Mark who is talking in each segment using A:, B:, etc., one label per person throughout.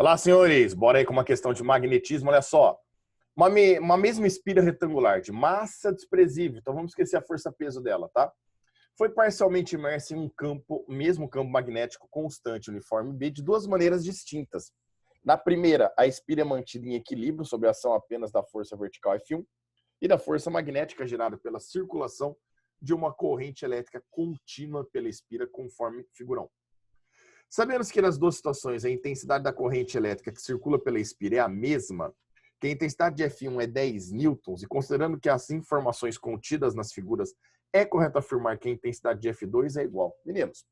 A: Olá, senhores. Bora aí com uma questão de magnetismo. Olha só. Uma mesma espira retangular de massa desprezível. Então vamos esquecer a força-peso dela, tá? Foi parcialmente imersa em um mesmo campo magnético constante uniforme B de duas maneiras distintas. Na primeira, a espira é mantida em equilíbrio sob a ação apenas da força vertical F1 e da força magnética gerada pela circulação de uma corrente elétrica contínua pela espira, conforme figura 1. Sabemos que nas duas situações a intensidade da corrente elétrica que circula pela espira é a mesma, que a intensidade de F1 é 10 newtons, e considerando que as informações contidas nas figuras é correto afirmar que a intensidade de F2 é igual. Meninos,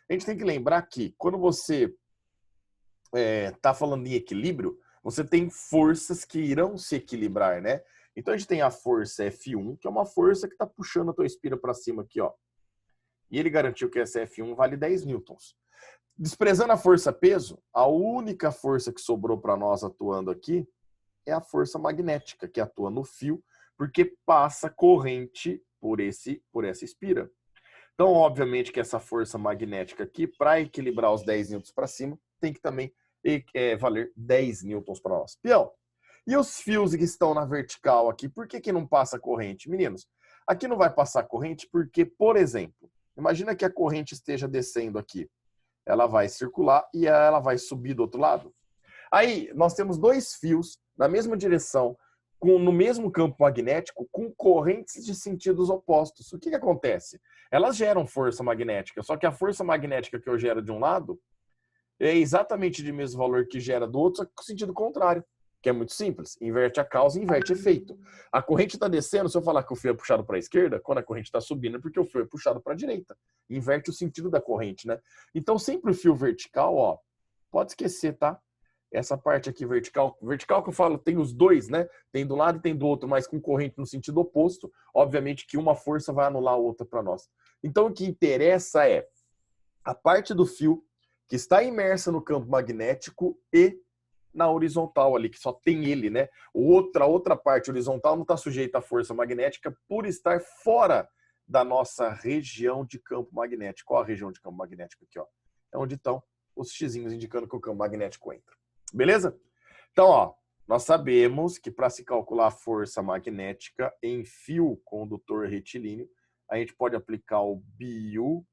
A: a gente tem que lembrar que quando você está falando em equilíbrio, você tem forças que irão se equilibrar, né? Então a gente tem a força F1, que é uma força que está puxando a tua espira para cima aqui, ó. E ele garantiu que essa F1 vale 10 newtons. Desprezando a força-peso, a única força que sobrou para nós atuando aqui é a força magnética, que atua no fio, porque passa corrente por essa espira. Então, obviamente que essa força magnética aqui, para equilibrar os 10 newtons para cima, tem que também valer 10 newtons para nós. Peão, e os fios que estão na vertical aqui, por que não passa corrente? Meninos, aqui não vai passar corrente porque, por exemplo, imagina que a corrente esteja descendo aqui. Ela vai circular e ela vai subir do outro lado. Aí, nós temos dois fios na mesma direção, no mesmo campo magnético, com correntes de sentidos opostos. O que acontece? Elas geram força magnética, só que a força magnética que eu gero de um lado é exatamente de mesmo valor que gera do outro, só que com sentido contrário. Que é muito simples. Inverte a causa e inverte efeito. A corrente está descendo, se eu falar que o fio é puxado para a esquerda, quando a corrente está subindo é porque o fio é puxado para a direita. Inverte o sentido da corrente, né? Então, sempre o fio vertical, ó, pode esquecer, tá? Essa parte aqui vertical que eu falo, tem os dois, né? Tem do lado e tem do outro, mas com corrente no sentido oposto. Obviamente que uma força vai anular a outra para nós. Então, o que interessa é a parte do fio que está imersa no campo magnético e na horizontal ali, que só tem ele, né? A outra parte horizontal não está sujeita à força magnética por estar fora da nossa região de campo magnético. Qual a região de campo magnético aqui, ó? É onde estão os xizinhos indicando que o campo magnético entra. Beleza? Então, ó, nós sabemos que para se calcular a força magnética em fio condutor retilíneo, a gente pode aplicar o BU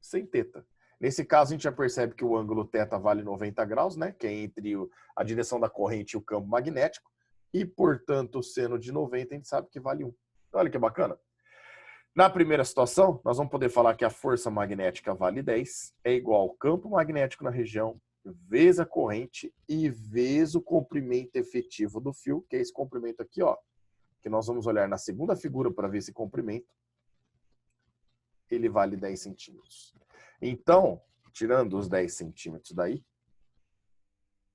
A: sem θ. Nesse caso, a gente já percebe que o ângulo θ vale 90 graus, né? Que é entre a direção da corrente e o campo magnético. E, portanto, o seno de 90 a gente sabe que vale 1. Olha que bacana. Na primeira situação, nós vamos poder falar que a força magnética vale 10, é igual ao campo magnético na região, vezes a corrente e vezes o comprimento efetivo do fio, que é esse comprimento aqui, ó. Que nós vamos olhar na segunda figura para ver esse comprimento. Ele vale 10 centímetros. Então, tirando os 10 centímetros daí,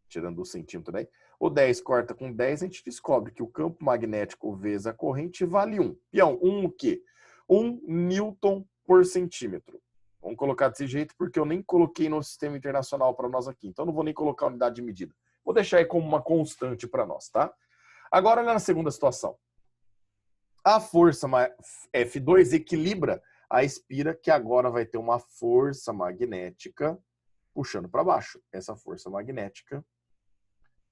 A: tirando o centímetro daí, o 10 corta com 10, a gente descobre que o campo magnético vezes a corrente vale 1. Peão, 1 o quê? 1 newton por centímetro. Vamos colocar desse jeito porque eu nem coloquei no sistema internacional para nós aqui. Então, não vou nem colocar a unidade de medida. Vou deixar aí como uma constante para nós, tá? Agora, na segunda situação. A força F2 equilibra a espira, que agora vai ter uma força magnética puxando para baixo. Essa força magnética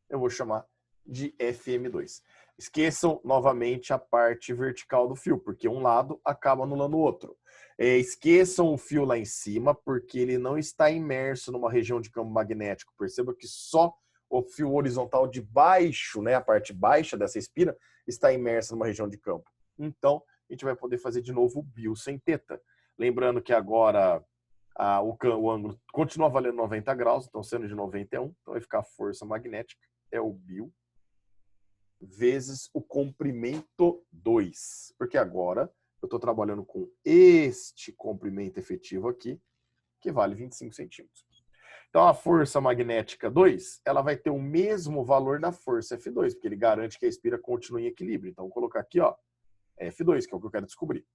A: eu vou chamar de FM2. Esqueçam novamente a parte vertical do fio, porque um lado acaba anulando o outro. Esqueçam o fio lá em cima, porque ele não está imerso numa região de campo magnético. Perceba que só o fio horizontal de baixo, né, a parte baixa dessa espira, está imersa numa região de campo. Então, a gente vai poder fazer de novo o BU sem θ. Lembrando que agora o ângulo continua valendo 90 graus, então sendo de 91, então vai ficar a força magnética, é o BU, vezes o comprimento 2. Porque agora eu estou trabalhando com este comprimento efetivo aqui, que vale 25 centímetros. Então a força magnética 2, ela vai ter o mesmo valor da força F2, porque ele garante que a espira continue em equilíbrio. Então vou colocar aqui, ó, F2, que é o que eu quero descobrir.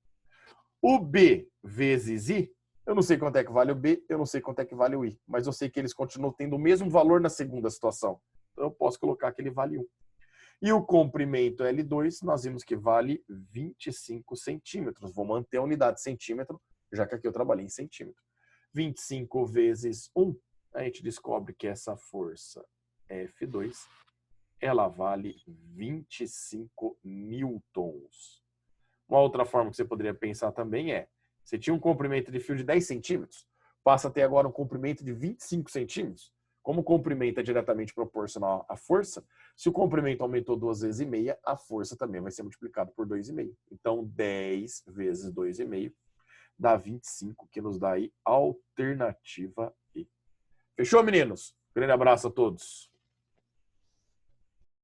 A: O B vezes I, eu não sei quanto é que vale o B, eu não sei quanto é que vale o I, mas eu sei que eles continuam tendo o mesmo valor na segunda situação. Então eu posso colocar que ele vale 1. E o comprimento L2, nós vimos que vale 25 centímetros. Vou manter a unidade de centímetro, já que aqui eu trabalhei em centímetro. 25 vezes 1 a gente descobre que essa força F2, ela vale 25 newtons. Uma outra forma que você poderia pensar também é, você tinha um comprimento de fio de 10 centímetros, passa a ter agora um comprimento de 25 centímetros. Como o comprimento é diretamente proporcional à força, se o comprimento aumentou 2 vezes e meia, a força também vai ser multiplicada por 2,5. Então, 10 vezes 2,5 dá 25, que nos dá aí alternativa E. Fechou, meninos? Grande abraço a todos.